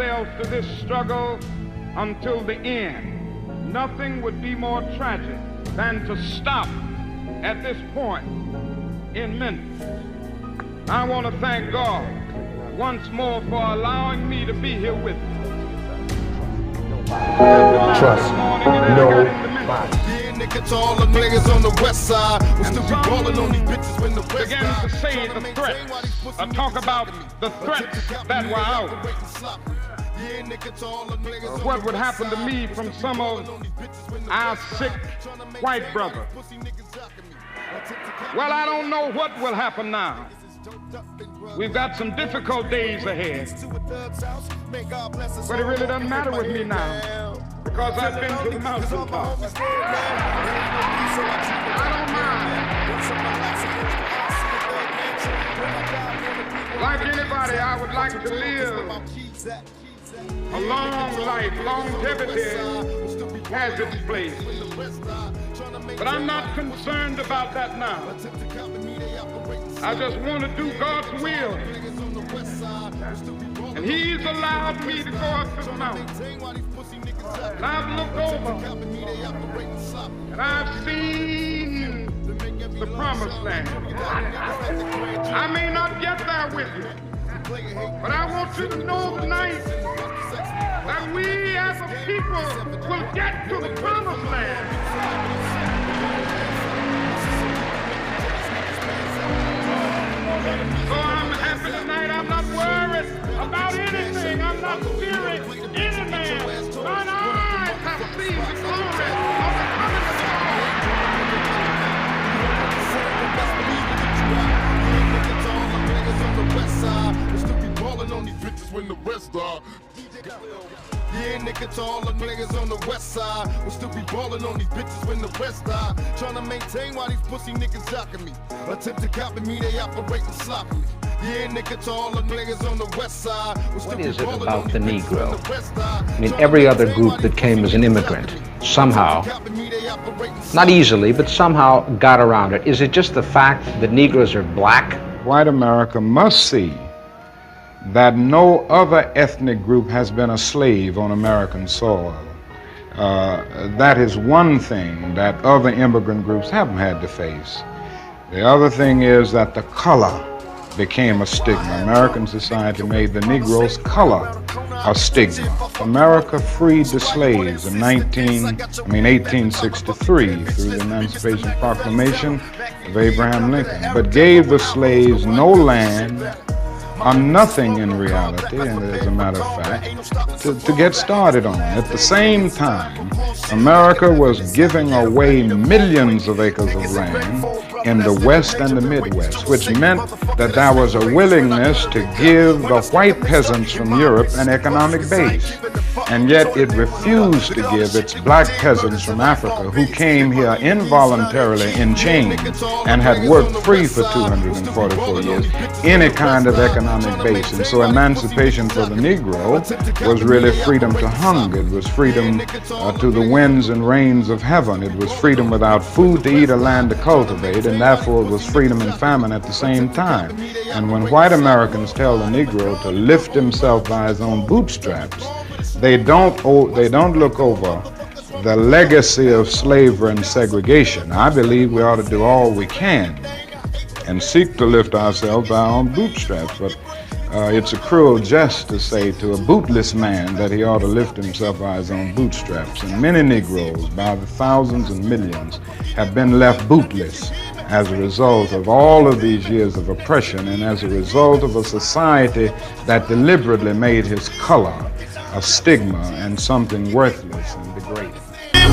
ourselves to this struggle until the end. Nothing would be more tragic than to stop at this point in Memphis. I want to thank God once more for allowing me to be here with you. Trust nobody. Yeah, niggas, all the niggas on the west side will still be balling on these bitches when the west began to say the threats, talk about the threats that were out. What would happen to me from some of our sick white brothers? Well, I don't know what will happen now. We've got some difficult days ahead. But it really doesn't matter with me now, because I've been to the mountaintop. I don't mind. Like anybody, I would like to live a long life. Longevity has its place. But I'm not concerned about that now. I just want to do God's will. And He's allowed me to go up to the mountain. And I've looked over and I've seen the promised land. I may not get there with you, but I want you to know tonight that we as a people will get to the promised land. So I'm happy tonight. I'm not worried about anything. I'm not fearing any man. Mine eyes have seen the glory of the coming of Yeah, niggas, all the niggas on the west side will still be ballin' on these bitches when the rest die. Tryna maintain while these pussy niggas jockin' me. Attempt to copy me, they operating sloppily. Yeah, niggas, all the niggas on the west side will still be ballin' on these bitches when the rest die. I mean, every other group that came as an immigrant somehow, not easily, but somehow got around it. Is it just the fact that Negroes are black? White America must see that no other ethnic group has been a slave on American soil. That is one thing that other immigrant groups haven't had to face. The other thing is that the color became a stigma. American society made the Negro's color a stigma. America freed the slaves in 1863 through the Emancipation Proclamation of Abraham Lincoln, but gave the slaves no land, or nothing in reality, and as a matter of fact, to get started on. At the same time, America was giving away millions of acres of land in the West and the Midwest, which meant that there was a willingness to give the white peasants from Europe an economic base. And yet it refused to give its black peasants from Africa, who came here involuntarily in chains and had worked free for 244 years, any kind of economic base. And so emancipation for the Negro was really freedom to hunger. It was freedom to the winds and rains of heaven. It was freedom without food to eat or land to cultivate, and therefore it was freedom and famine at the same time. And when white Americans tell the Negro to lift himself by his own bootstraps, they don't look over the legacy of slavery and segregation. I believe we ought to do all we can and seek to lift ourselves by our own bootstraps, but it's a cruel jest to say to a bootless man that he ought to lift himself by his own bootstraps. And many Negroes, by the thousands and millions, have been left bootless as a result of all of these years of oppression and as a result of a society that deliberately made his color a stigma and something worthless and degrading. You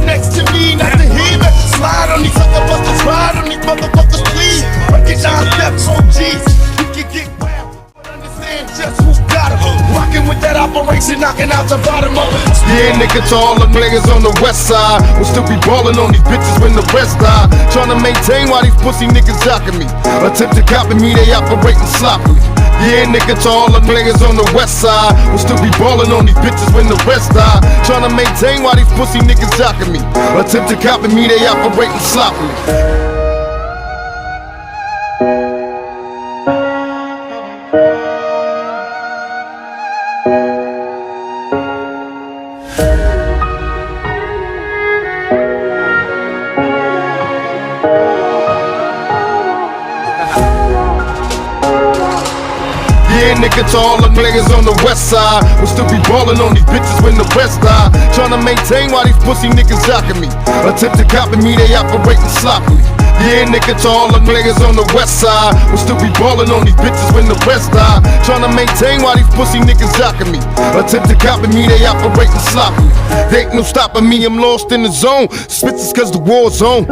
next to me, not to hear me. Slide on these motherfuckers, ride on these motherfuckers, please. Break it down, steps on G's. We can get wild, but understand just who got it. Rockin' with that operation, knocking out the bottom of it. Yeah, niggas, all the niggas on the west side will still be ballin' on these bitches when the rest die. Tryna maintain while these pussy niggas jockin' me. Attempt to copy me, they operating sloppily. Yeah, niggas, all the niggas on the west side will still be ballin' on these bitches when the rest die. Tryna maintain while these pussy niggas jockin' me. Attempt to copy me, they operating sloppily. Yeah, nigga, to all the niggas on the west side, we'll still be ballin' on these bitches when the rest die. Tryna maintain while these pussy niggas jockin' me. Attempt to copy me, they operating sloppily. Yeah, nigga, to all the niggas on the west side, we'll still be ballin' on these bitches when the rest die. Tryna maintain while these pussy niggas jockin' me. Attempt to copy me, they operating sloppily. There ain't no stopping me, I'm lost in the zone. Spits cause the war's on.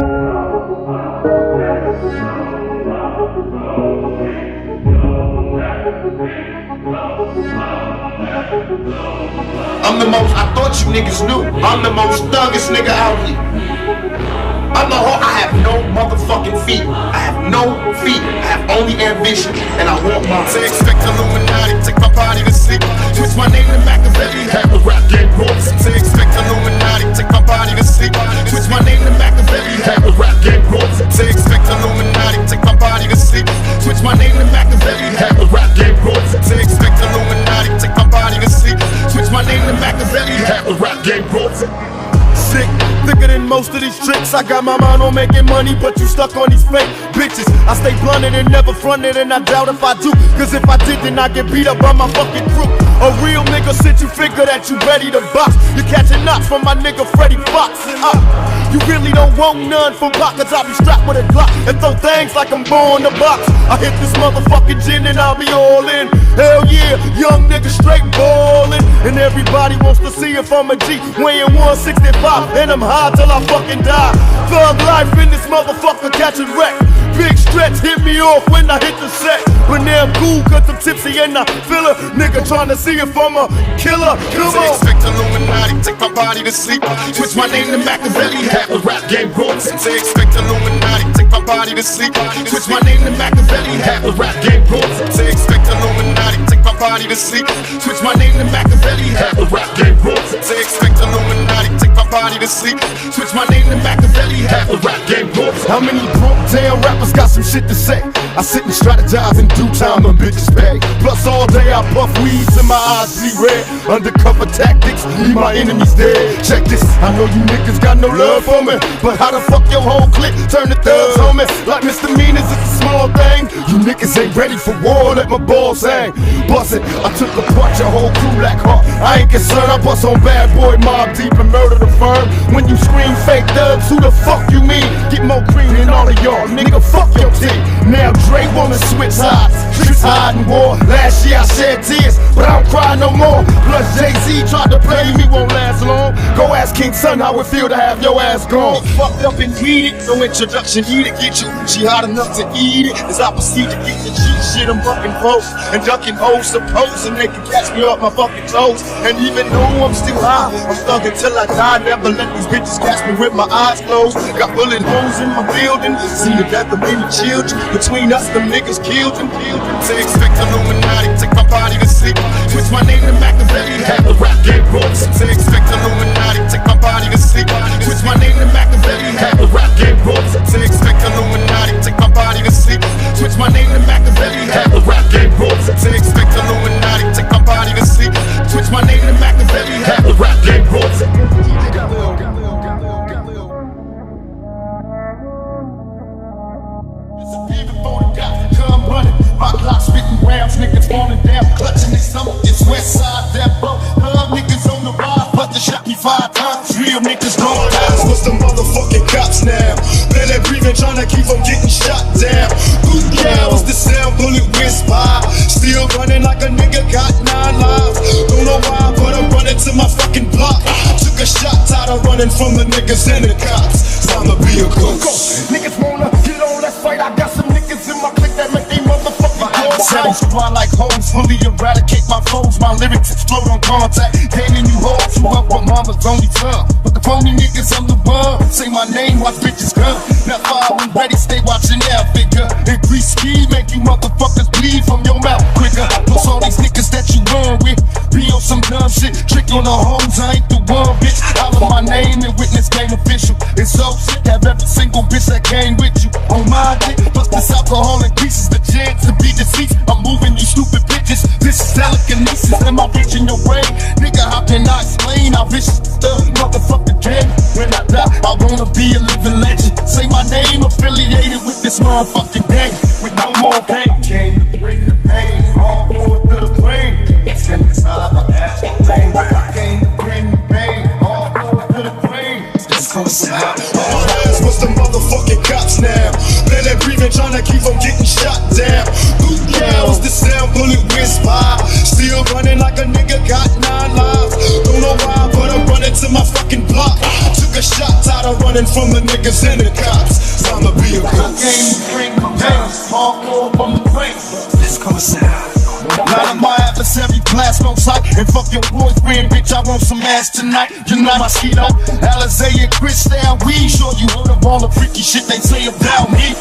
I'm the most, I thought you niggas knew, I'm the most thuggest nigga out here. I'm the whole, I have no motherfucking feet. I have no feet, I have only ambition, and I want mine. Say expect Illuminati, take my body to sleep. Switch my name to Machiavelli, have a rap game rules. Say expect Illuminati, take my body to sleep. Switch my name to Machiavelli, have a rap game rules. Say expect Illuminati, take my body to sleep. Switch my name to Machiavelli, have a rap game rules. Say expect Illuminati, take my body to sleep. Switch my name to Machiavelli, have a rap game rules. Sick, thicker than most of these tricks. I got my mind on making money, but you stuck on these fake bitches. I stay blunted and never fronted, and I doubt if I do. Cause if I did, then I get beat up by my fucking crew. A real nigga since you figure that you ready to box. You catching knots from my nigga Freddie Fox. You really don't want none from pockets. I'll be strapped with a Glock and throw things like I'm born to box. I hit this motherfucking gin and I'll be all in. Hell yeah, young nigga straight ballin'. And everybody wants to see if I'm a G, weighing 165, and I'm high till I fucking die. Thug life in this motherfucker catching wreck. Big stretch hit me off when I hit the set. But now I'm cool cause I'm tipsy and I feel a nigga trying to see if I'm a killer. Come on. Expect Illuminati, take my body to sleep. Switch my name to Machiavelli, have a rap game rules. Say expect Illuminati, take my body to sleep. Switch my name to Machiavelli, have a rap game rules. Say expect Illuminati, take my body to sleep. Switch my name to Machiavelli, have a rap game rules. Say expect Illuminati, take my body to sleep. Switch my name to Machiavelli, have a rap game rules. How many broke down rappers got some shit to say? I sit and strategize in due time, them bitches pay. Plus all day I puff weeds and my eyes see red. Undercover tactics, leave my enemies dead. Check this, I know you niggas got no love for me, but how the fuck your whole clique turn the thugs on me? Like misdemeanors, it's a small thing. You niggas ain't ready for war, let my balls hang. Bust it, I took apart your whole crew like heart. I ain't concerned, I bust on bad boy, mob deep and murder the firm. When you scream fake thugs, who the fuck you mean? Get more cream than all of y'all, nigga, fuck your team. Now Dre wanna switch sides, streets hiding war. Last year I shed tears, but I don't cry no more. Plus Jay-Z tried to play me, won't last long. Go ask King Son how it feel to have your ass gone. Fucked up and beat it, no introduction needed. Get you, she hot enough to eat it. As I proceed to get the G shit, I'm fucking close and ducking hoes, supposing they can catch me off my fucking toes. And even though I'm still high, I'm thugging till I die. Never let these bitches catch me with my eyes closed. Got bullet holes in my building, see the death of many children. Between us, them niggas killed them. Say expect Illuminati, take my body to sleep. Switch my name to Machiavelli, have a rap game rules. Say expect Illuminati, take my body to sleep. Switch my name to Machiavelli, have a rap game rules. Say expect Illuminati, take my body to sleep. Switch my name to Machiavelli, have a rap game rules. Say expect Illuminati, take my body to sleep. Switch my name to Machiavelli, have a rap game rules. Come running, my clock spitting rounds, niggas falling down, clutching their stomach. It's west side, that bro. Niggas on the rise, but they shot me 5 times. Real niggas gone down. What's the motherfucking cops now? Barely breathing, trying to keep from getting shot down. Ooh, yeah, what's the sound? Bullet whisper. Still running like a nigga got 9 lives. Don't know why, but I'm running to my fucking block. Took a shot, tired of running from the niggas and the cops. Time to be a ghost. Niggas wanna get on, let's fight. I got some niggas in my clique that make they motherfucking sounds fly like hoes, fully eradicate my foes. My lyrics explode on contact. Damning you hoes who up with mama's only tongue. But the phony niggas, I'm the one. Say my name, watch bitches come. Now fire when ready, stay watching now, figure. Increase speed, make you motherfuckers bleed from your mouth quicker. Plus all these niggas that you run with, be on some dumb shit. Trick on the hoes, I ain't the one, bitch. Holler my name and witness game official. It's so sick, have every single bitch that came with you on my dick. Plus this alcohol increases the chance to be deceased. I'm moving you stupid bitches. This is telekinesis. Am I reaching your brain? Nigga, how can I explain how vicious motherfucking day with no more pain. Came to bring the pain, all forward to the brain. It's in the side of the ass, came to bring the pain, all forward to the brain. It's gonna sound. What's the motherfucking cops now? Let that breathing, tryna keep from getting shot down. Who yells? The sound bullet whiz by. Still running like a nigga got 9 lives. Don't know why, but I'm running to my fucking block. Took a shot, tired of running from the niggas and the cops. Time to be a ghost. Game to bring the pain, hardcore from the brain. It's gonna sound. None of my adversary blast no sight. And fuck your boyfriend, bitch, I want some ass tonight. You know my skeeto, Alizé and Chris down. We sure you heard of all the freaky shit they say about me.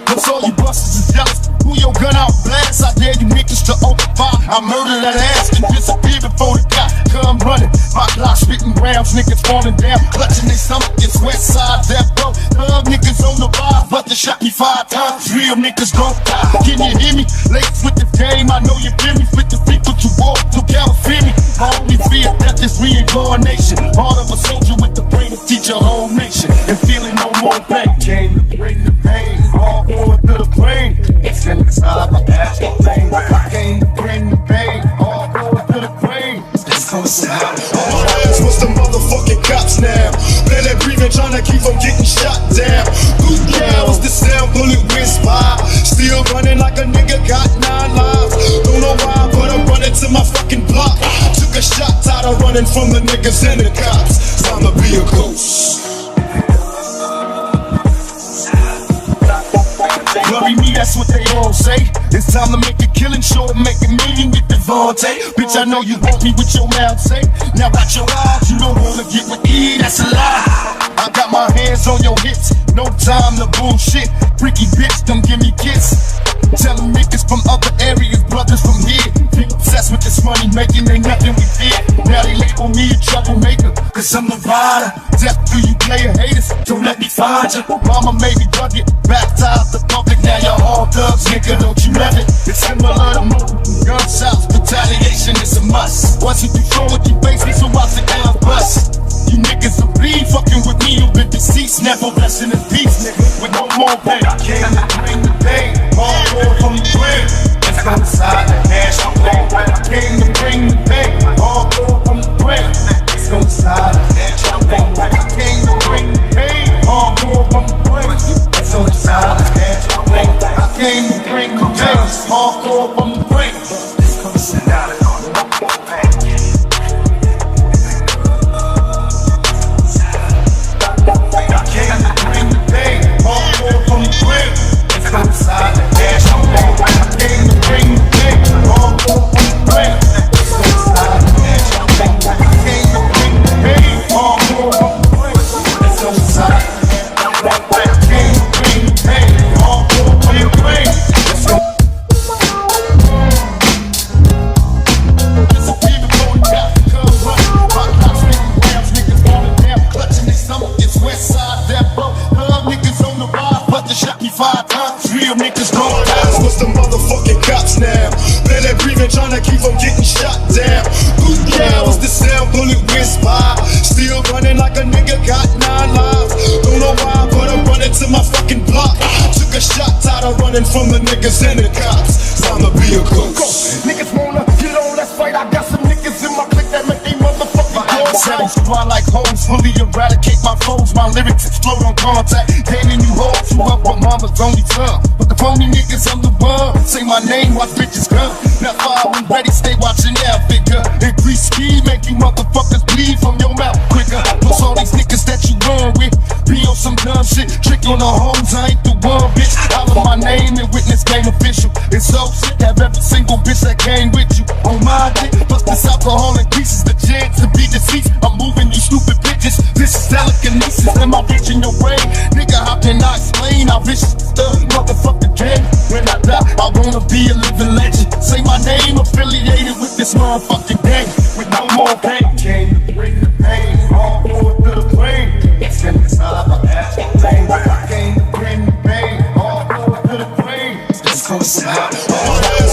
Cause all you busters is jealous. Pull your gun out, blast. I dare you niggas to open fire. I murder that ass and disappear before the cop come running. My Glock spitting rounds, niggas falling down, clutching their stomach. It's West Side Death Row. Thug niggas on the bar, but they shot me 5 times. Real niggas gon' die. Can you hear me? Late with the game, I know you feel me. With the feet, but you walk to California. My only fear, death is reincarnation. Heart of a soldier with the brain to teach a whole nation. And feeling no more pain. Came to bring the pain, all forward to the brain. It's in the side of the ass, I came to bring the pain, all forward to the brain. It's gonna sound. What's the motherfucking cops now? Let that breathing, tryna keep from getting shot down. Who yells? The sound bullet whiz by. Still running like a nigga got 9 lives. Don't know why, but I'm running to my fucking block. Took a shot, tired of running from the niggas and the cops. Time to be a ghost. Glory me, that's what they all say. It's time to make a killing, sure to make a million with Devontae. Bitch, I know you want me with your mouth say. Now watch your eyes, you don't wanna get with E, that's a lie. I got my hands on your hips, no time to bullshit. Freaky bitch, don't give me kiss. Tell them niggas from other areas, brothers from here. Been obsessed with this money making, ain't nothing we did. Now they label me a troublemaker, cause I'm the rider. Death to you player haters, don't let me find you. Mama made me drug it, baptized the public, now y'all all thugs, nigga, don't you let it. It's similar to moving gunshots, retaliation is a must. Once you control with your face, so watch the gun bust. You niggas will be fucking with me, you've been deceased, never resting in peace, nigga, with no more pain. I came to bring the pain, all more from the brain. Let's go inside the hash, I'm playing. I came to bring the pain, all more from the brain. Let's go inside the hash, I'm playing. I came to bring the pain, all more from the brain. Let's go inside the hash, I'm playing. I came to bring the pain, all more from the brain. Let's go inside the hash, I'm playing. Inside the dash, I'm back. I came to bring the pain, all for the brain. Inside the dash, I'm back. I came to bring the pain, all for the brain. Inside the dash, I'm back. I came to bring the pain, all for the brain. Disappear before the cops come running. My cops making rounds, niggas falling down, clutching their stomach. It's West Side Death Row. Niggas on the rise, but they shot me 5 times. Real niggas gon' die. What's the motherfucking cops now? Let that breathing, tryna keep from getting shot down. Who yells? The sound bullet whiz by. Still running like a nigga got 9 lives. Don't know why, but I'm running to my fucking block. Took a shot, tired of running from the niggas and the cops. Time to be a ghost. Niggas wanna get on, let's fight. I got some niggas in my clique that make they motherfucking adversaries fly like hoes, fully eradicate my foes. My lyrics explode on contact. Damn, you hold you up with mama's only son. But the phony niggas, I'm the one. Say my name, watch bitches come. Now fire when ready, stay watching out, figure. Increase speed, make you motherfuckers bleed from your mouth quicker. Plus all these niggas that you run with, be on some dumb shit. Trick on the hoes, I ain't the one, bitch. Holler my name and witness game official. It's so sick, have every single bitch that came with you on my dick. Plus this alcohol increases the chance to be deceased. I'm moving you stupid bitches. This is telekinesis, am I reaching your brain? Nigga, how can I explain how vicious the motherfucker game? When I die, I wanna be a living legend. Say my name affiliated with this motherfucking gang. With no more pain. Came to bring the pain, all forward to the brain. It's in the side of the ass, I'm playing. I came to bring the pain, all forward to the brain. Let's go inside.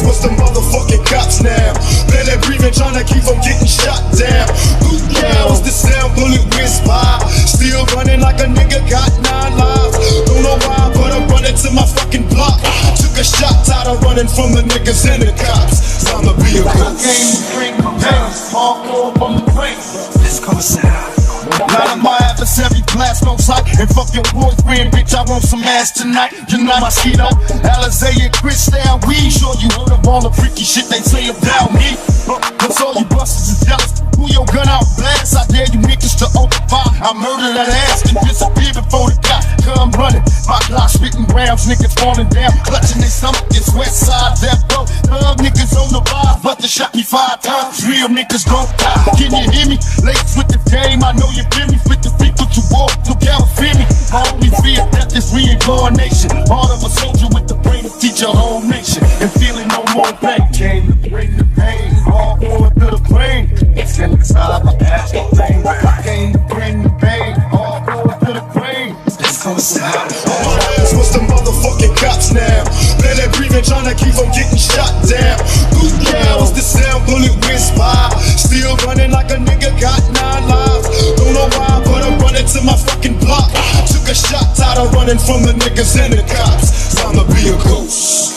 What's the motherfucking cops now? Let that breathing, tryna keep from getting shot down. Who yells? The sound bullet whiz by. Still running like a nigga got 9 lives. Don't know why, but I'm running running to my fucking block. Took a shot, tired of running from the niggas and the cops. Time to be a ghost. I came to bring the pain, hardcore from the brain. Let's go south. None of my adversaries blast no sight. And fuck your boyfriend, bitch, I want some ass tonight. You know my Mosquito, Alizé and Chris down. We sure you heard of all the freaky shit they say about me. But all you busters is jealous. Who your gun out blast? I dare you niggas to open fire. I murder that ass and disappear before the cop come running. My Glock spitting rounds, niggas falling down, clutching their stomach. It's West Side Death Row. Love niggas on the rise, but they shot me 5 times. Real niggas don't die. Can you hear me? Late with the game, I know you feel me. With the feet, put you walk, no California. My only fear, death is reincarnation. Heart of a soldier with the brain to teach a whole nation. And feeling no more pain. Came to bring the pain, all going to the brain. It's inside my ass, no pain. I came to bring the pain, all going to the brain. Let's go south. On my ass was the motherfucking cops now. Barely breathing, trying to keep from getting shot down. Boot yeah, was the sound, bullet whiz by. Still running like a nigga got 9 lives. Don't know why, but I'm running to my fucking block. Took a shot, tired of running from the niggas and the cops. Time to be a ghost.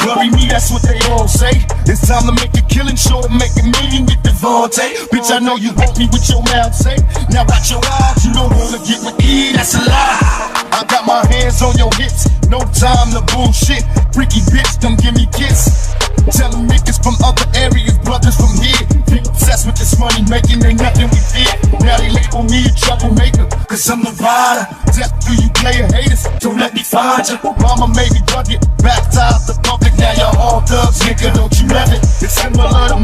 Worry me, that's what they all say. It's time to make a killing, sure to make a million with Devontae. Bitch, I know you want me with your mouth say. Now watch your eyes, you don't wanna get with E, that's a lie. I got my hands on your hips, no time to bullshit. Freaky bitch, come give me a kiss. Tell them niggas from other areas, brothers from here. Big obsessed with this money making, ain't nothing we did. Now they label me a troublemaker, cause I'm the rider. Death to you player haters, don't let me find you. Mama made me drug it, baptized the public, now y'all all thugs, nigga, don't you love it? It's similar to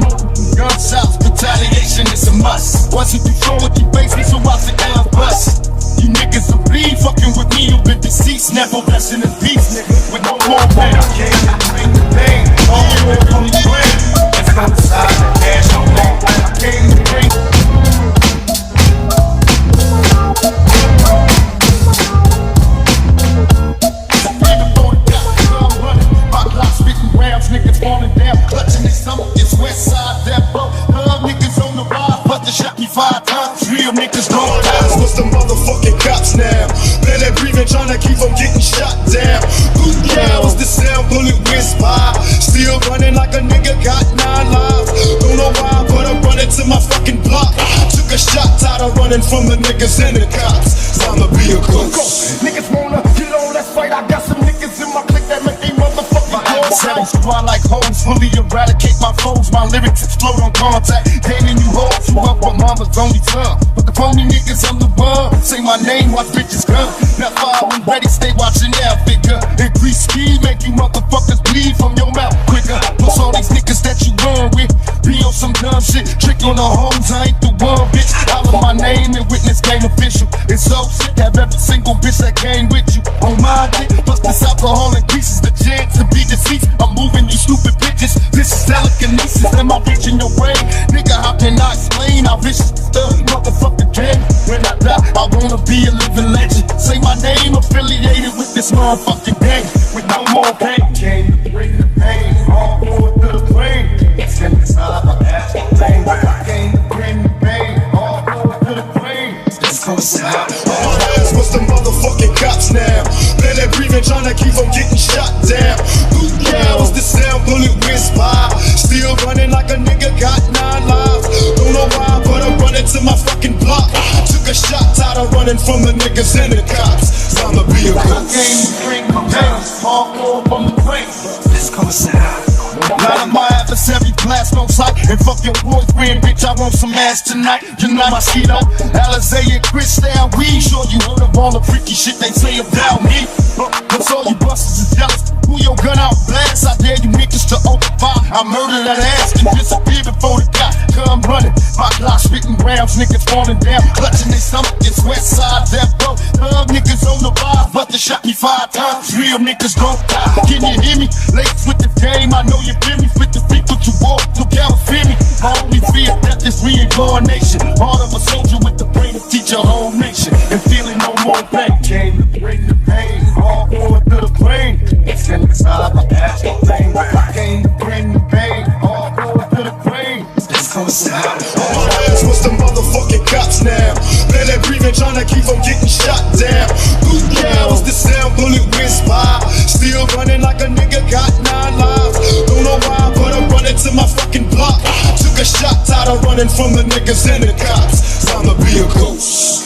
gunshots, retaliation is a must. Once you do throw with your face, so watch the L bust. You niggas will bleed, fucking with me, you've been deceased. Never resting in peace, nigga, with no more pain. I came to bring the pain, all you want from the brain. Let's go inside the cash on me. I came to bring. Niggas falling down, clutching their stomach. It's West Side Death Row. Love niggas on the rise, but they shot me 5 times. Real niggas don't die. What's the motherfucking cops now? Barely breathing, trying to keep from getting shot down. Boot yeah, was the sound, bullet whiz by. Still running like a nigga got 9 lives. Don't know why, but I'm running to my fucking block. Took a shot, tired of running from the niggas and the cops. Time to be a ghost. Niggas wanna get on, let's fight. I got some niggas in my clique that make they motherfucking seven fly like hoes, fully eradicate my foes. My lyrics explode on contact. Damn, you hoes, you up on mama's only son. But the phony niggas, I'm the one. Say my name, watch bitches come. Now fire when ready, stay watching now, figure. Increase speed, make you motherfuckers bleed from your mouth quicker. Plus all these niggas that you run with, be on some dumb shit. Trick on the hoes, I ain't the one, bitch. Holler my name and witness game official. It's so sick, have every single bitch that came with you on my dick. Plus this alcohol increases the chance to be deceased. I'm moving you stupid bitches. This is telekinesis. Am I reaching your brain? Nigga, how can I explain how vicious the motherfucker can? When I die, I wanna be a living legend. Say my name affiliated with this motherfucking gang. With no more pain. Came to bring the pain, all going to the brain. It's inside my ass, no pain. I came to bring the pain, all going to the brain. Let's go south. On my ass was the motherfucking cops now. Barely breathing, trying to keep from getting shot down. Boot yeah, was the sound, bullet whiz by. Still running like a nigga got 9 lives. Don't know why, but I'm running to my fucking block. Took a shot, tired of running from the niggas and the cops. Time to be a ghost. I came to bring the pain, hardcore from the brain. Let's go south. None of my adversaries blast no sight. And fuck your boyfriend, bitch, I want some ass tonight. You know my Mosquito, Alizé and Chris down. We sure you heard of all the freaky shit they say about me. But all you busters is jealous. Who your gun out blast? I dare you niggas to open fire. I murder that ass and disappear before the cop come running. My Glock spitting rounds, niggas falling down, clutching their stomach. It's West Side Death Row. Love niggas on the rise, but they shot me 5 times. Real niggas don't die. Can you hear me? Late with the game, I know you feel me. With the feet, put you walk, no California. My only fear, death is reincarnation. Heart of a soldier with the brain to teach a whole nation. And feeling no more pain. Came to bring the pain, all going to the brain. It's inside my ass, no pain. I came to bring the pain, all going to the brain. Let's go south. On my ass was the motherfucking cops now. Barely breathing, trying to keep from getting Tired of running from the niggas and the cops. Time to be a ghost.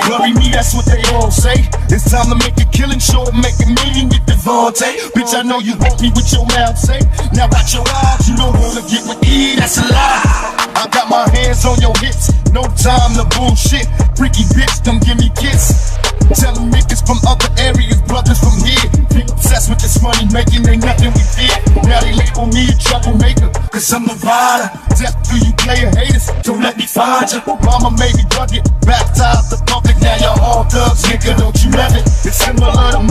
Worry me, that's what they all say. It's time to make a killing, sure to make a million with Devontae. Bitch, I know you want me with your mouth, say. Now got your eyes, you don't wanna get with E, that's a lie. I got my hands on your hips, no time to bullshit. Freaky bitch, don't give me kiss. Tell them niggas from other areas, brothers from here. Be obsessed with this money making, ain't nothing we did. Now they label me a troublemaker, cause I'm the rider. Death to you player haters, don't let me find you. Mama made me drug it, baptized the public. Now y'all all thugs, nigga, don't you love it? It's similar to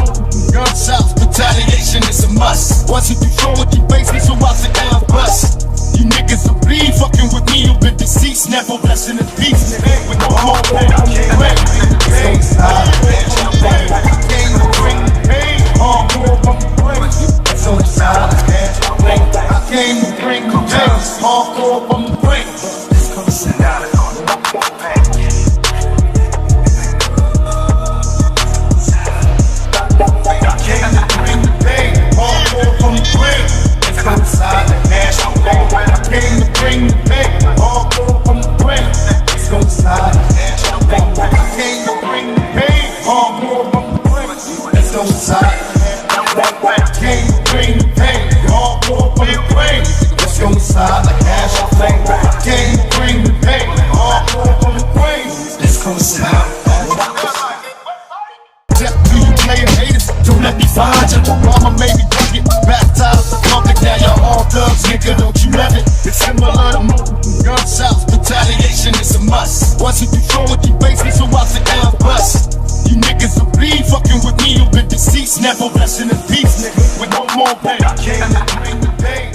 gun shouts, retaliation is a must. Once you throw it, you face me, so watch the down bust. You niggas will be fucking with me, you've been deceased, never blessing in peace. With no more pain, I can't wait. So inside, I came to bring the pain, hardcore from the brain. This comes out of Mama made me drug it, baptized the public. Now y'all all thugs, nigga, don't you love it? It's similar to gun shouts, retaliation is a must. Once you throw it, you face me, so watch the down bust. You niggas will be fucking with me, you've been deceased, never blessing in peace, nigga. With no more pain, I came to bring the pain.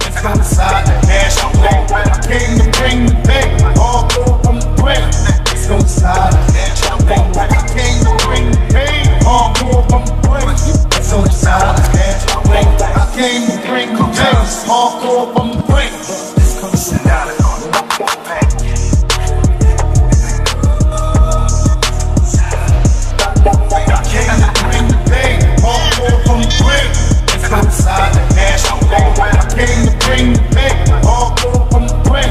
It's inside the cash, I came to bring the pain. All from the brain. It's inside the cash, I came to bring the pain. All from the brain. It's inside the cash, I came to bring the pain. All from the brain. This comes out of inside the cash, I came to bring the pain. All from the brain. It's gon' slide. I came to bring the pain. All so inside. I came to bring the pain. All from the brain. This comes out of I came to bring the pain. All from the brain. It's inside the cash, I came to bring the pain. All from the brain.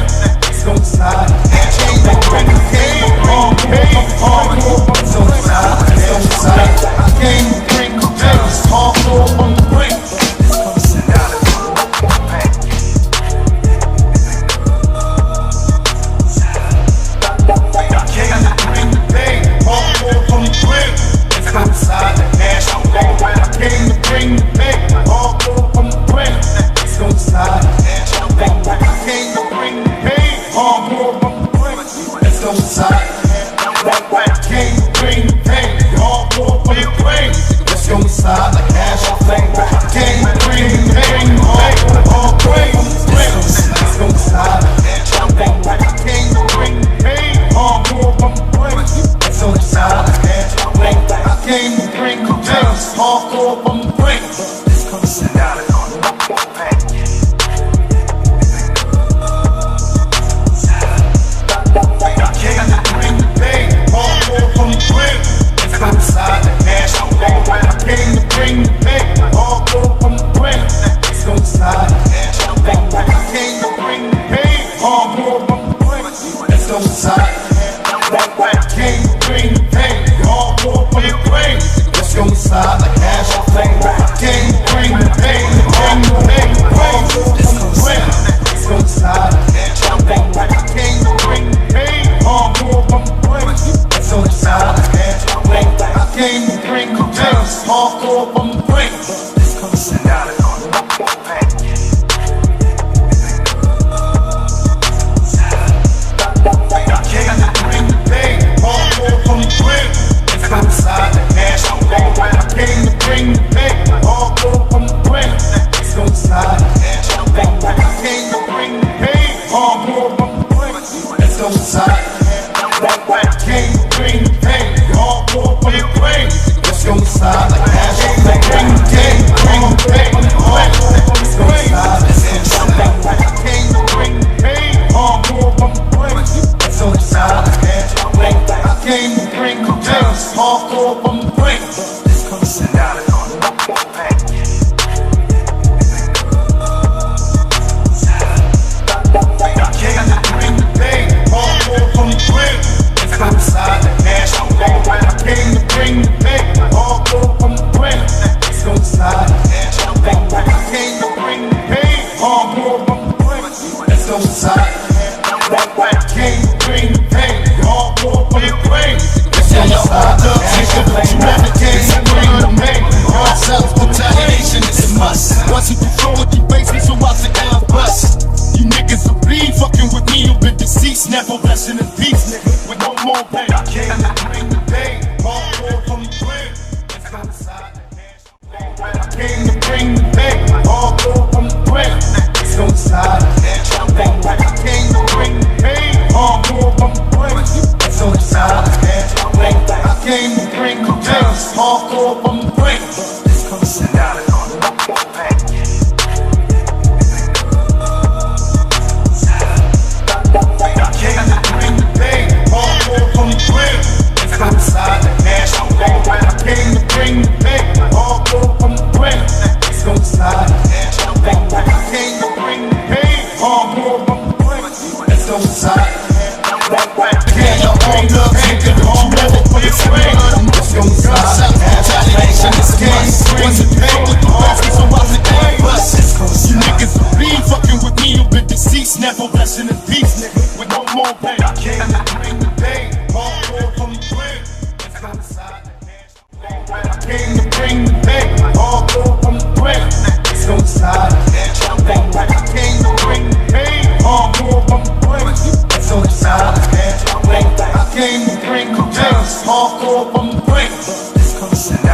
It's gon' slide. I came to bring the pain. All from the brain. It's gon' slide. I came to bring the pain. All from the brain. It's gon' slide like cash. I came to bring the pain. All brain. It's gon' slide. I came to bring the pain. All from the brain. It's gon' slide. I came to bring the pain. All from the brain. This comes out of inside the cash, I came to bring the pain. All from the brain. It's gon' slide. I came to bring the pain. All from the brain. It's gon' slide. I came to bring the pain. All from the brain. It's gon' slide like cash. I came to bring the pain. All from the brain. It's gon' slide. I came to bring the pain. All from the brain. It's gon' slide. I came to bring the pain. Hardcore from the brain. This comes out of I came to bring the pain. Hardcore from the brain. It's inside the cash. I came to bring the pain. Hardcore from the brain. It's gon' slide. I came to bring the pain. Hardcore from the brain. It's gon' slide. I came to bring the pain. Hardcore from the brain. It's gon' slide like cash. I came to bring the pain. It's gon' slide. I came to bring the pain. Hardcore from the brain. It's gon' slide like cash. I came to bring the pain. Hardcore from the brain. This comes out of bring the pain, all go from the brain. Let's go inside. I came to bring the pain, all go from the brain. Let's go inside. I came to bring the pain, all go from the brain. Let's go inside. Never blessing in peace, nigga, with no more pain. I came to bring the pain, all more from the brain. Let's go inside. I came to bring the pain, all more from the brain. Let's go inside. I came to bring the pain, all more from the brain. Let's go inside. I came to bring the pain, all more from the brain. Let's go inside.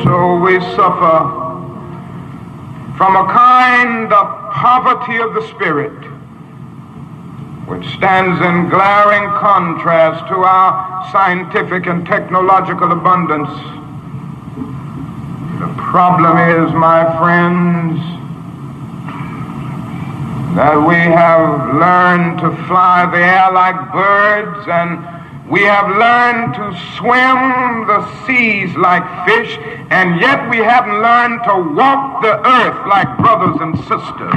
So we suffer from a kind of poverty of the spirit, which stands in glaring contrast to our scientific and technological abundance. The problem is, my friends, that we have learned to fly the air like birds, and we have learned to swim the seas like fish, and yet we haven't learned to walk the earth like brothers and sisters.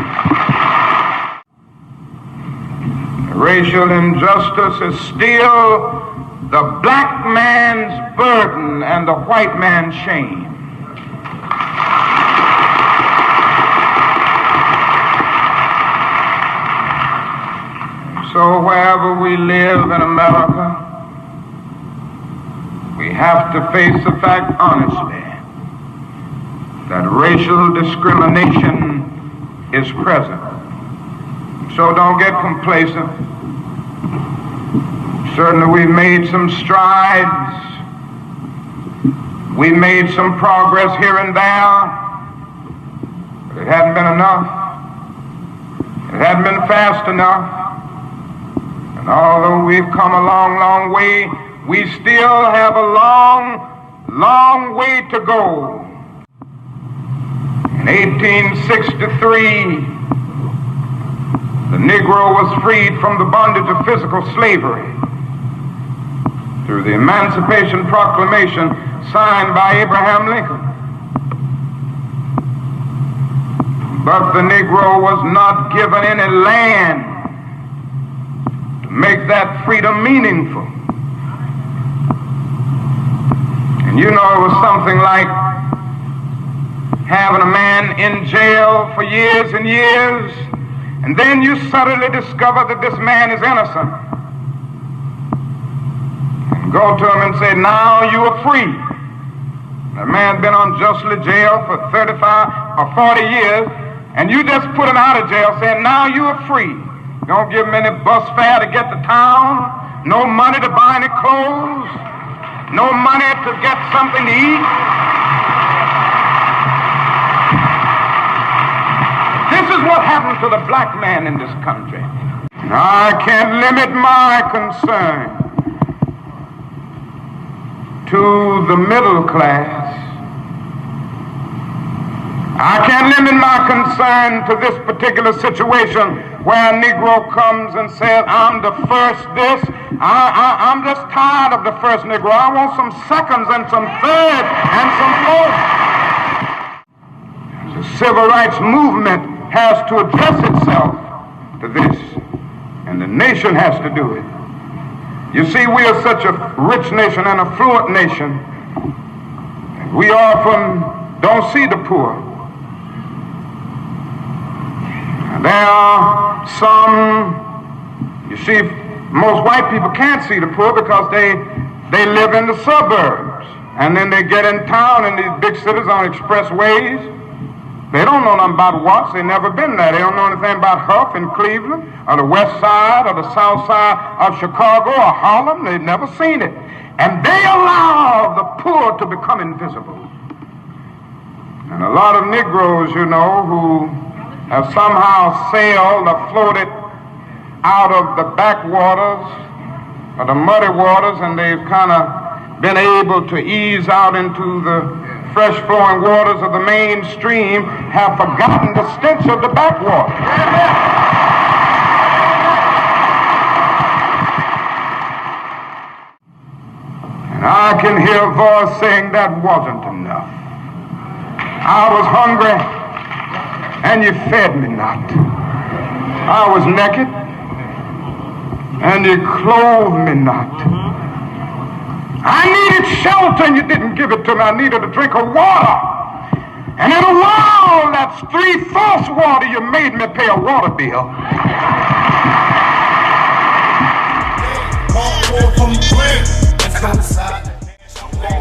Racial injustice is still the black man's burden and the white man's shame. So wherever we live in America, we have to face the fact honestly that racial discrimination is present. So don't get complacent. Certainly we've made some strides. We've made some progress here and there, but it hadn't been enough. It hadn't been fast enough. And although we've come a long, long way, we still have a long, long way to go. In 1863, the Negro was freed from the bondage of physical slavery through the Emancipation Proclamation signed by Abraham Lincoln. But the Negro was not given any land to make that freedom meaningful. And you know, it was something like having a man in jail for years and years, and then you suddenly discover that this man is innocent. And go to him and say, now you are free. The man's been unjustly jailed for 35 or 40 years, and you just put him out of jail saying, now you are free. You don't give him any bus fare to get to town, no money to buy any clothes, no money to get something to eat. This is what happened to the black man in this country. Now, I can't limit my concern to the middle class. I can't limit my concern to this particular situation where a Negro comes and says, I'm the first this. I'm just tired of the first Negro. I want some seconds and some thirds and some fourths. The civil rights movement has to address itself to this. And the nation has to do it. You see, we are such a rich nation and affluent nation. We often don't see the poor. There are some, you see, most white people can't see the poor because they live in the suburbs. And then they get in town in these big cities on expressways. They don't know nothing about Watts. They've never been there. They don't know anything about Huff in Cleveland or the west side or the south side of Chicago or Harlem. They've never seen it. And they allow the poor to become invisible. And a lot of Negroes, you know, who have somehow sailed or floated out of the backwaters or the muddy waters, and they've kind of been able to ease out into the fresh flowing waters of the mainstream, have forgotten the stench of the backwater. And I can hear a voice saying that wasn't enough. I was hungry and you fed me not. I was naked and you clothed me not. I needed shelter and you didn't give it to me. I needed a drink of water. And in a world that's 3/4 water, you made me pay a water bill.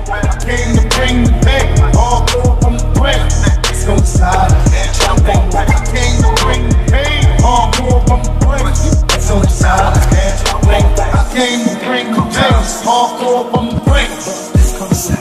I came to bring the bag, all over from the bread. Let's go inside. I came to bring the bag, all over from the bread. Let's go inside. I came to bring the bag, all over from the bread. Let's go inside.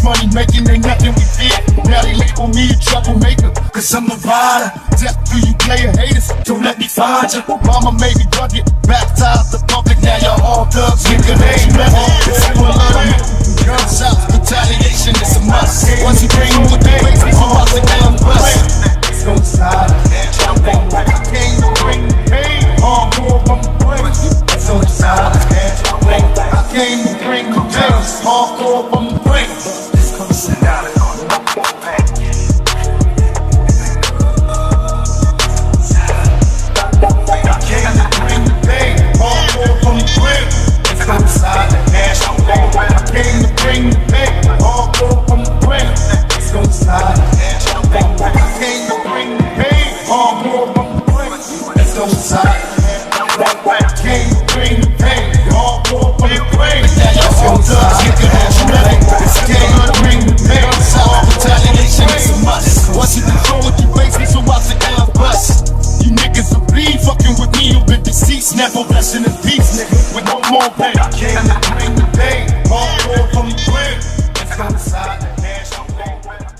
money making ain't nothing we did. Now they label me a troublemaker, cause I'm a rider. Death to you player haters, don't let me find you. Mama made me drug it, baptized the public, now y'all all thugs. Nigga, they ain't nothing. It's full of them. Gunshots, retaliation, it's a must. Once you bring with the weight, I'm about to get bust. It's gon' slide. I came to bring the pain, hardcore from the brain. It's on the side. I came to bring the pain, hardcore from the brain. It's gon' slide. Once you control what you face, so watch the gun bust. You niggas will bleed, fucking with me, you'll be deceased. Never blessing in peace, nigga, with no more pain. I came to bring the pain, hardcore from the crib. Let's go inside the cash, I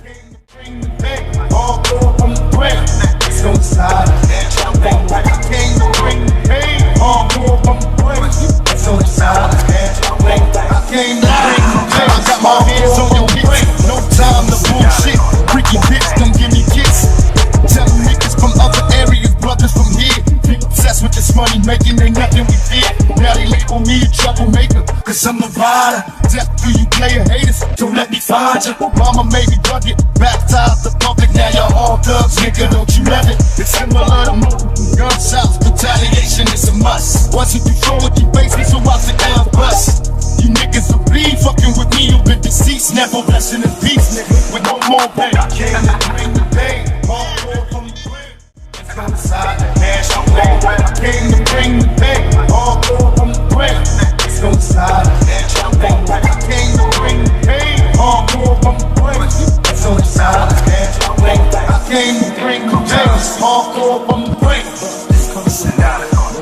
came to bring the pain, hardcore from the crib. Let's go inside the cash, I came to bring the pain, hardcore from the crib. Let's go inside the cash, I came to bring the pain. I got my hands on your hips, no time to bullshit. Freaky bitch, come give me kiss. Tell niggas from other areas, brothers from here. Big obsessed with this money making, ain't nothing we did. Now they label me a troublemaker, cause I'm a rider. Death to you player haters, don't let me find you. Mama made me drug it, baptized the public, now y'all all thugs, nigga, don't you love it? It's similar to gunshots, retaliation is a must. Once you control what you face, so watch the gun bust. You niggas will bleed, fucking with me, you'll be deceased. Never blessing in peace, nigga, with no more pain. I came to bring the pain, hardcore from the crib. Let's go inside the cash, I came to bring the pain, hardcore from the crib. Let's go inside the cash, I came to bring the pain, hardcore from the crib. Let's go inside the cash, I came to bring the pain, hardcore from the crib. Let's go inside the cash.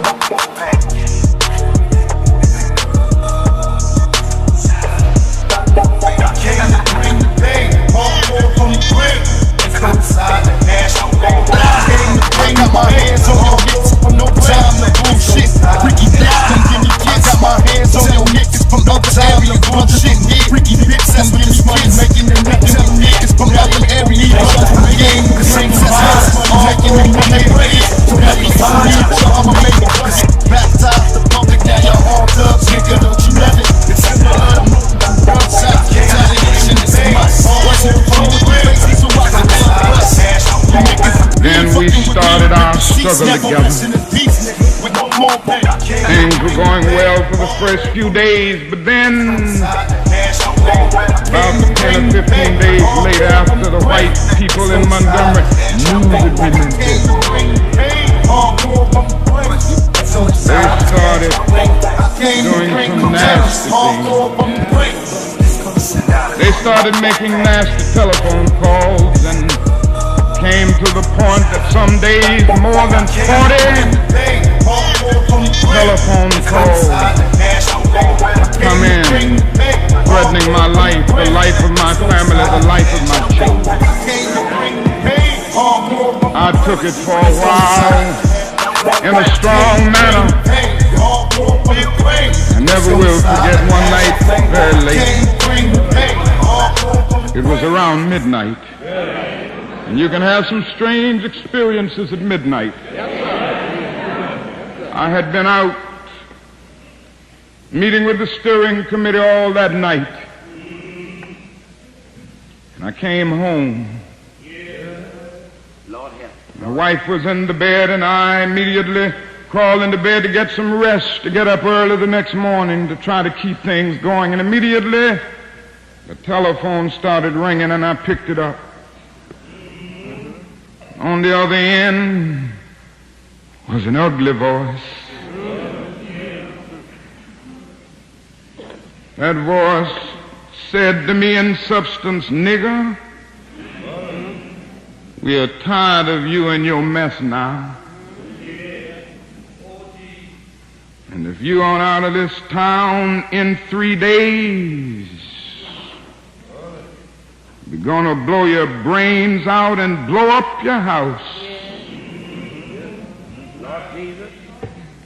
I got my hands on your hips, no time to bullshit. Freaky bitch, come give me kiss. Got my hands on your niggas from other areas, bullshit. Freaky bitch, come give me kiss. Making the niggas from other areas, the game, the same size. Making the niggas, so let me find you. I'ma make it baptize the public, now y'all all thugs, nigga, don't you love it? It's in the blood, gunshots, retaliation is a must. Once you control with the face, so watch the gun bust. Then we started our struggle together. Things were going well for the first few days, but then about 10 or 15 days later, after the white people in Montgomery knew that we meant this, they started doing some nasty things. They started making nasty telephone calls and came to the point that some days more than 40 telephone calls come in, threatening my life, the life of my family, the life of my children. I took it for a while in a strong manner. I never will forget one night very late. It was around midnight. And you can have some strange experiences at midnight. I had been out meeting with the steering committee all that night. And I came home. My wife was in the bed, and I immediately crawled into bed to get some rest, to get up early the next morning to try to keep things going. And immediately the telephone started ringing, and I picked it up. On the other end was an ugly voice. That voice said to me in substance, "Nigger, we are tired of you and your mess now. And if you aren't out of this town in 3 days, gonna blow your brains out and blow up your house.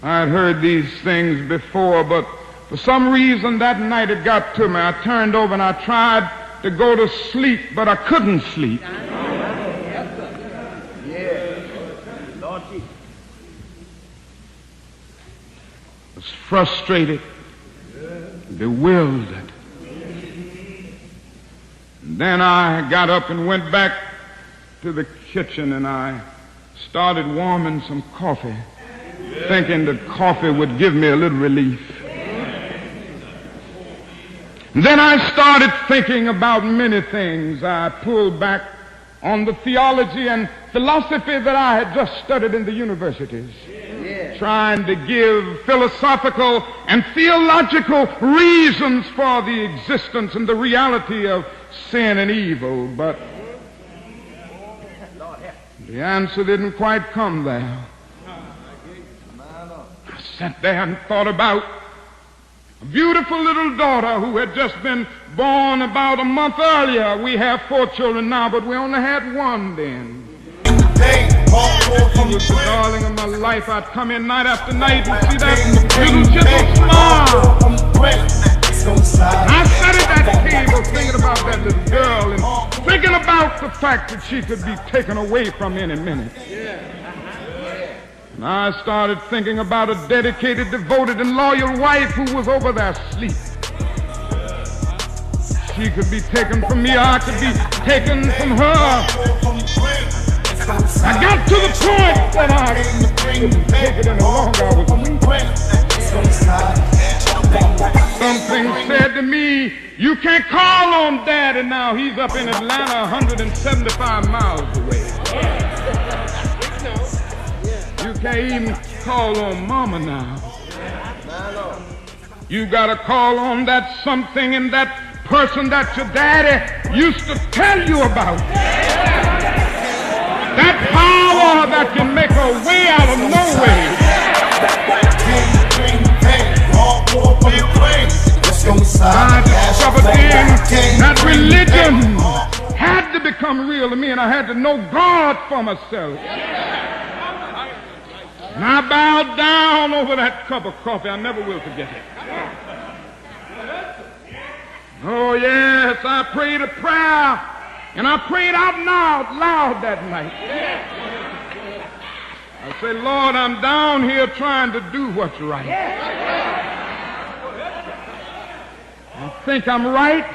I'd heard these things before, but for some reason that night it got to me. I turned over and I tried to go to sleep, but I couldn't sleep. I was frustrated, bewildered. And then I got up and went back to the kitchen and I started warming some coffee, thinking that coffee would give me a little relief. And then I started thinking about many things. I pulled back on the theology and philosophy that I had just studied in the universities, trying to give philosophical and theological reasons for the existence and the reality of sin and evil, but the answer didn't quite come there. I sat there and thought about a beautiful little daughter who had just been born about a month earlier. We have 4 children now, but we only had one then. She was the darling of my life. I'd come in night after night and see that little gentle smile. I sat at that table thinking about that little girl and thinking about the fact that she could be taken away from any minute. And I started thinking about a dedicated, devoted, and loyal wife who was over there asleep. She could be taken from me, or I could be taken from her. I got to the point that I couldn't take it any longer. I was weak. Something said to me, you can't call on Daddy now. He's up in Atlanta, 175 miles away. You can't even call on Mama now. You gotta call on that something and that person that your daddy used to tell you about. That power that can make a way out of no way. I discovered then that religion had to become real to me, and I had to know God for myself. And I bowed down over that cup of coffee. I never will forget it. Oh, yes, I prayed a prayer, and I prayed out loud that night. I said, Lord, I'm down here trying to do what's right. I think I'm right.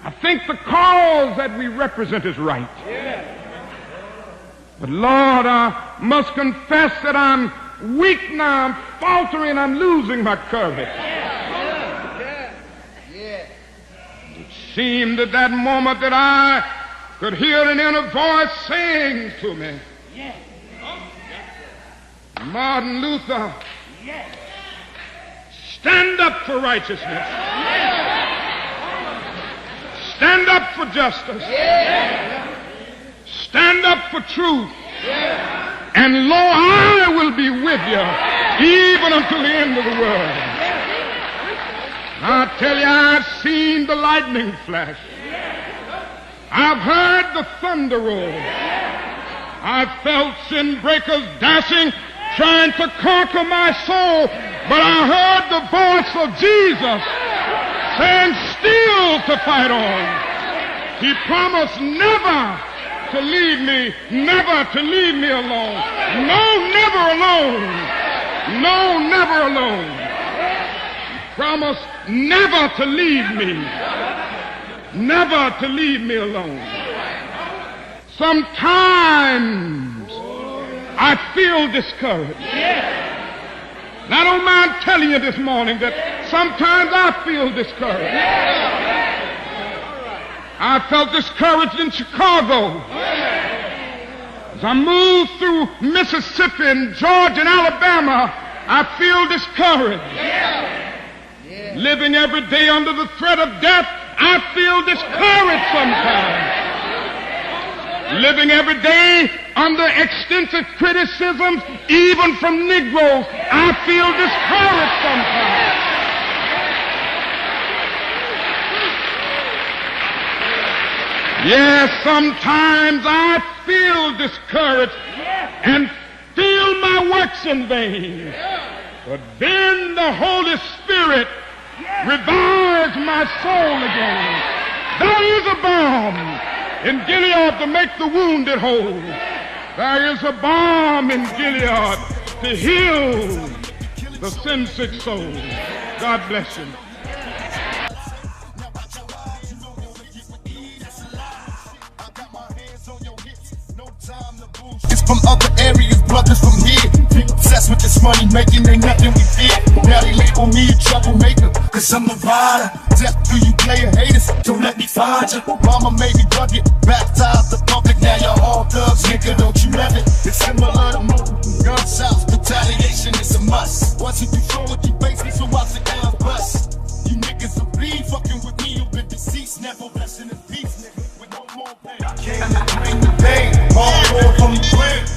I think the cause that we represent is right. But Lord, I must confess that I'm weak now, I'm faltering, I'm losing my courage. It seemed at that moment that I could hear an inner voice saying to me, Martin Luther, stand up for righteousness. Stand up for justice. Stand up for truth. And lo, I will be with you even until the end of the world. I tell you, I've seen the lightning flash. I've heard the thunder roll. I've felt sin breakers dashing, trying to conquer my soul. But I heard the voice of Jesus saying, still to fight on. He promised never to leave me, never to leave me alone. No, never alone. No, never alone. He promised never to leave me, never to leave me alone. Sometimes I feel discouraged. And I don't mind telling you this morning that sometimes I feel discouraged. I felt discouraged in Chicago. As I moved through Mississippi and Georgia and Alabama, I feel discouraged. Living every day under the threat of death, I feel discouraged sometimes. Living every day under extensive criticisms, even from Negroes, I feel discouraged sometimes. Yes, sometimes I feel discouraged and feel my works in vain. But then the Holy Spirit revives my soul again. There is a balm in Gilead to make the wounded whole. There is a balm in Gilead to heal the sin-sick soul. God bless you. It's from other areas, brothers from here. People obsessed with this money making, ain't nothing we fear. Now they label me a troublemaker, cause I'm a rider. Death to you player haters, don't let me find you. Mama made me rugged, baptized the public. Now you're all thugs, nigga, don't you let it. It's similar to murder, gunshots, retaliation is a must. Once you control what you face me, so watch the guns bust. You niggas will be fucking with me, you've been deceased. Never blessing in peace, nigga, with no more pain. I came to bring the pain, all more from the crib.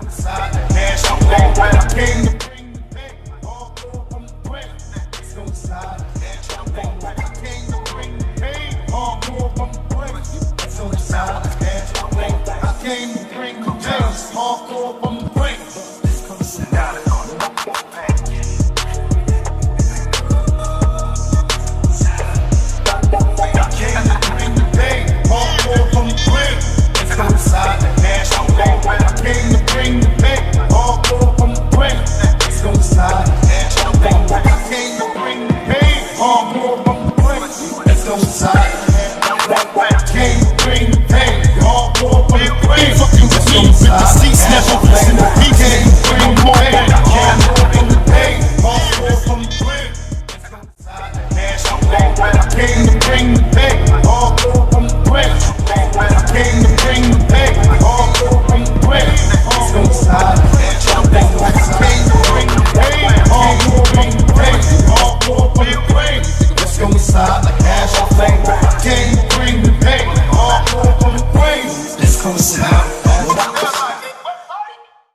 Inside the cash, I'm going where I came to bring the pain, all more from the crib. Let's go inside the cash, I'm going where I came to bring the pain, all more from the crib. Let's go inside the cash, I'm going where I came to bring the pain, all more from the crib. Let's go inside the cash. Inside the cash, I'm going where I came to bring the pay. All four from the brain. Let's go inside the cash, I'm going where I came to bring the pay. All four from the brain. Let's go inside the cash, I'm going where I came to bring the pay. All four from the brain. Fucking with me, with the seats, never listen to